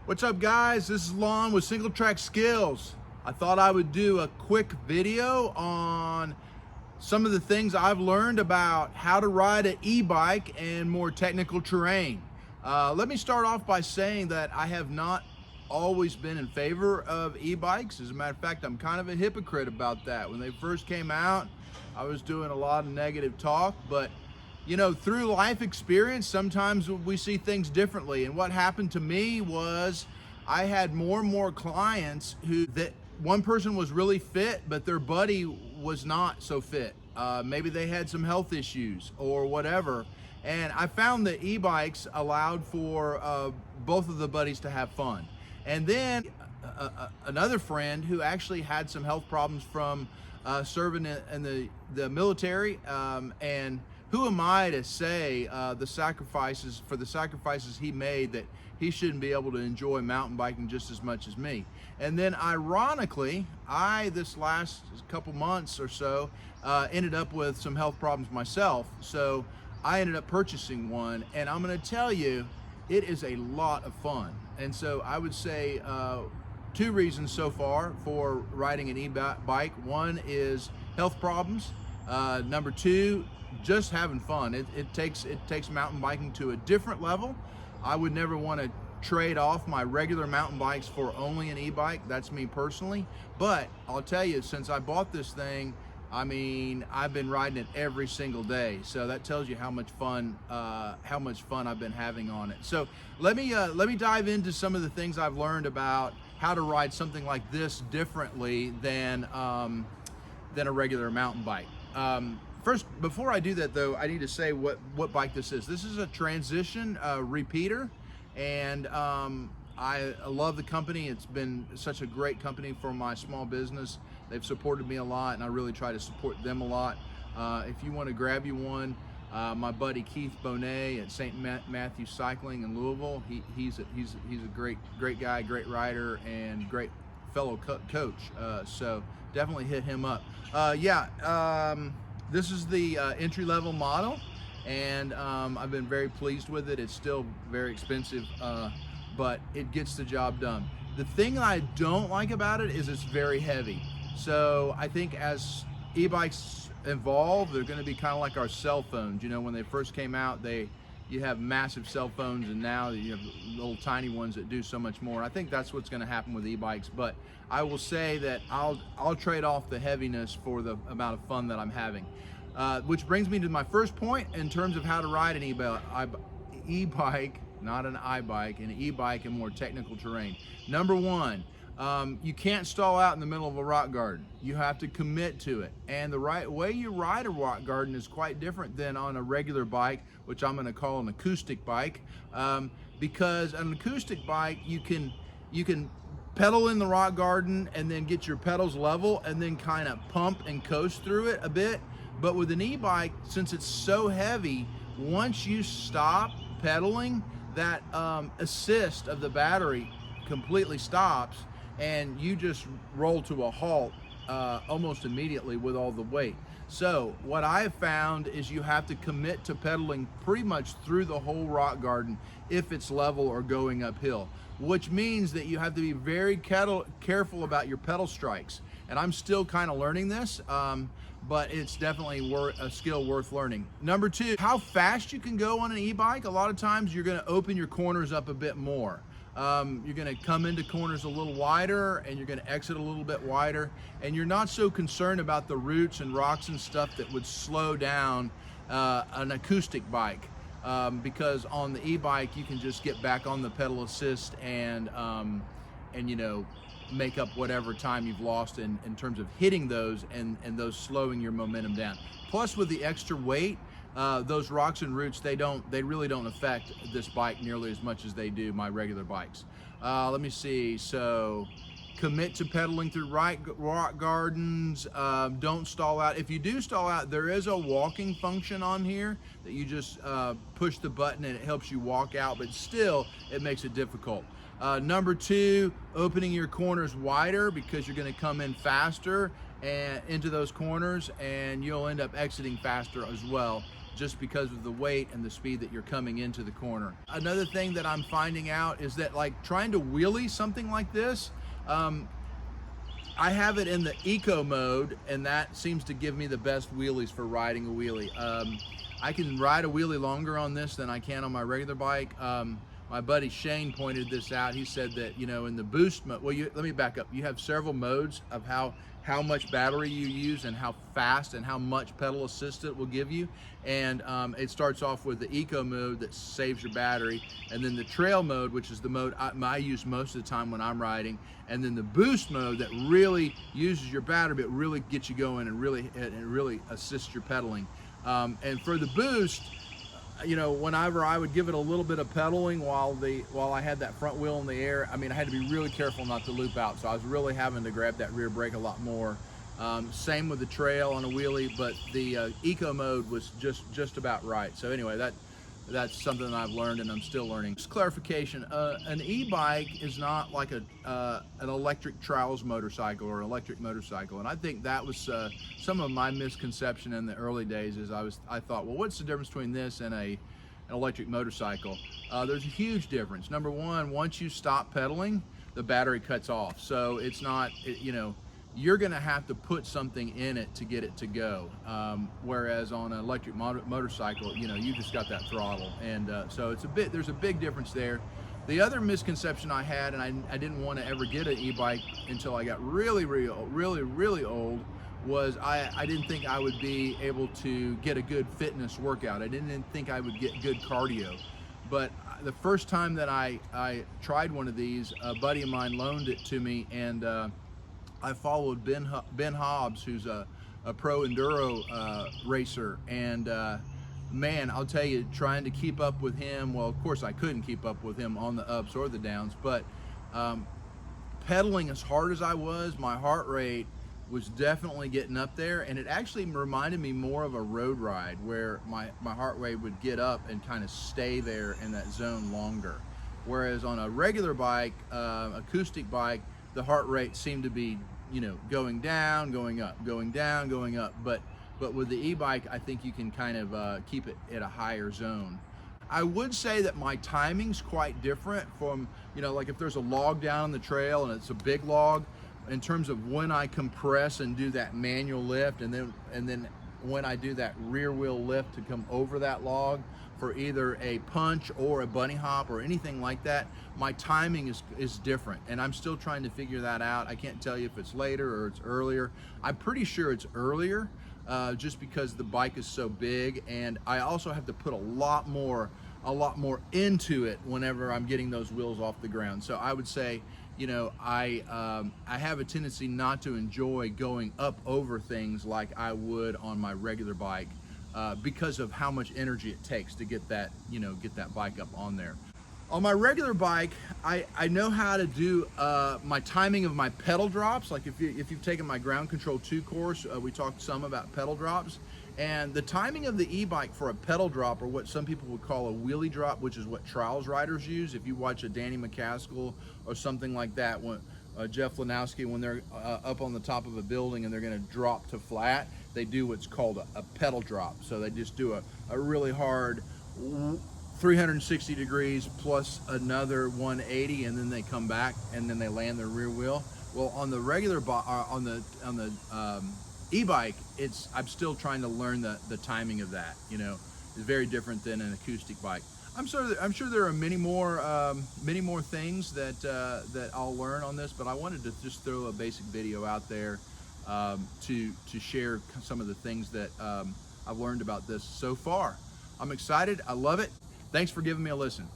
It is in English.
What's up, guys? This is Lon with Single Track Skills. I thought I would do a quick video on some of the things I've learned about how to ride an e-bike and more technical terrain. Let me start off by saying that I have not always been in favor of e-bikes. As a matter of fact, I'm kind of a hypocrite about that. When they first came out, I was doing a lot of negative talk, but you know, through life experience, sometimes we see things differently. And what happened to me was I had more and more clients that one person was really fit, but their buddy was not so fit. Maybe they had some health issues or whatever. And I found that e-bikes allowed for both of the buddies to have fun. And then another friend who actually had some health problems from serving in the military, and who am I to say the sacrifices he made, that he shouldn't be able to enjoy mountain biking just as much as me. And then ironically, this last couple months or so ended up with some health problems myself. So I ended up purchasing one, and I'm gonna tell you, it is a lot of fun. And so I would say two reasons so far for riding an e-bike. One is health problems. Number two, just having fun. It takes mountain biking to a different level. I would never want to trade off my regular mountain bikes for only an e-bike. That's me personally. But I'll tell you, since I bought this thing, I mean, I've been riding it every single day. So that tells you how much fun I've been having on it. So let me dive into some of the things I've learned about how to ride something like this differently than a regular mountain bike. First, before I do that though, I need to say what bike this is. This is a Transition repeater, and I love the company. It's been such a great company for my small business. They've supported me a lot, and I really try to support them a lot. If you want to grab you one, my buddy Keith Bonet at St. Matthew Cycling in Louisville, he's a great guy, great rider, and great fellow coach. So definitely hit him up. This is the entry-level model, and I've been very pleased with it. It's still very expensive, but it gets the job done. The thing I don't like about it is it's very heavy. So I think as e-bikes evolve, they're going to be kind of like our cell phones. You know, when they first came out, you have massive cell phones, and now you have little tiny ones that do so much more. I think that's what's going to happen with e-bikes, but I will say that I'll trade off the heaviness for the amount of fun that I'm having. Which brings me to my first point in terms of how to ride an e-bike, not an iBike, an e-bike in more technical terrain. Number one, you can't stall out in the middle of a rock garden. You have to commit to it. And the right way you ride a rock garden is quite different than on a regular bike, which I'm going to call an acoustic bike, because an acoustic bike, you can pedal in the rock garden and then get your pedals level and then kind of pump and coast through it a bit. But with an e-bike, since it's so heavy, once you stop pedaling, that assist of the battery completely stops, and you just roll to a halt almost immediately with all the weight. So what I have found is you have to commit to pedaling pretty much through the whole rock garden if it's level or going uphill, which means that you have to be very careful about your pedal strikes. And I'm still kind of learning this, but it's definitely a skill worth learning. Number two, how fast you can go on an e-bike. A lot of times you're going to open your corners up a bit more. You're going to come into corners a little wider, and you're going to exit a little bit wider, and you're not so concerned about the roots and rocks and stuff that would slow down an acoustic bike, because on the e-bike you can just get back on the pedal assist and you know, make up whatever time you've lost in terms of hitting those and those slowing your momentum down. Plus, with the extra weight, those rocks and roots, they really don't affect this bike nearly as much as they do my regular bikes. Let me see. So commit to pedaling through rock gardens. Don't stall out. If you do stall out, there is a walking function on here that you just push the button and it helps you walk out, but still it makes it difficult. Number two, opening your corners wider, because you're going to come in faster and into those corners, and you'll end up exiting faster as well just because of the weight and the speed that you're coming into the corner. Another thing that I'm finding out is that, like, trying to wheelie something like this, I have it in the eco mode, and that seems to give me the best wheelies for riding a wheelie. I can ride a wheelie longer on this than I can on my regular bike. My buddy Shane pointed this out. He said that, you know, in the boost mode, well, let me back up. You have several modes of how much battery you use and how fast and how much pedal assist it will give you. And it starts off with the eco mode that saves your battery, and then the trail mode, which is the mode I use most of the time when I'm riding, and then the boost mode that really uses your battery but really gets you going and really assists your pedaling. And for the boost, you know, whenever I would give it a little bit of pedaling while I had that front wheel in the air, I mean, I had to be really careful not to loop out. So I was really having to grab that rear brake a lot more. Same with the trail on a wheelie, but the eco mode was just about right. So anyway, that's something that I've learned and I'm still learning. Just clarification, an e-bike is not like an electric trials motorcycle or an electric motorcycle. And I think that was some of my misconception in the early days. Is I thought, well, what's the difference between this and an electric motorcycle? There's a huge difference. Number one, once you stop pedaling, the battery cuts off. So it's not, you know, you're gonna have to put something in it to get it to go. Whereas on an electric motorcycle, you know, you just got that throttle. And so there's a big difference there. The other misconception I had, and I didn't want to ever get an e-bike until I got really old, was I didn't think I would be able to get a good fitness workout. I didn't think I would get good cardio. But the first time that I tried one of these, a buddy of mine loaned it to me, and I followed Ben Hobbs, who's a pro enduro racer, and man, I'll tell you, trying to keep up with him, well, of course I couldn't keep up with him on the ups or the downs, but pedaling as hard as I was, my heart rate was definitely getting up there, and it actually reminded me more of a road ride where my heart rate would get up and kind of stay there in that zone longer. Whereas on a regular bike, acoustic bike, the heart rate seemed to be, you know, going down, going up, going down, going up. But with the e-bike, I think you can kind of keep it at a higher zone. I would say that my timing's quite different from, you know, like if there's a log down the trail and it's a big log, in terms of when I compress and do that manual lift, and then when I do that rear wheel lift to come over that log for either a punch or a bunny hop or anything like that, my timing is different, and I'm still trying to figure that out. I can't tell you if it's later or it's earlier. I'm pretty sure it's earlier, just because the bike is so big, and I also have to put a lot more into it whenever I'm getting those wheels off the ground. So I would say, you know, I have a tendency not to enjoy going up over things like I would on my regular bike, because of how much energy it takes to get that, you know, get that bike up on there. On my regular bike, I know how to do my timing of my pedal drops. Like if you've taken my Ground Control 2 course, we talked some about pedal drops. And the timing of the e-bike for a pedal drop, or what some people would call a wheelie drop, which is what trials riders use. If you watch a Danny McCaskill or something like that, when Jeff Lanowski, when they're up on the top of a building and they're going to drop to flat, they do what's called a pedal drop. So they just do a really hard 360 degrees plus another 180, and then they come back and then they land their rear wheel. Well, on the regular on the e-bike, I'm still trying to learn the timing of that. You know, it's very different than an acoustic bike. I'm sure there are many more things that I'll learn on this, but I wanted to just throw a basic video out there to share some of the things that I've learned about this so far. I'm excited. I love it. Thanks for giving me a listen.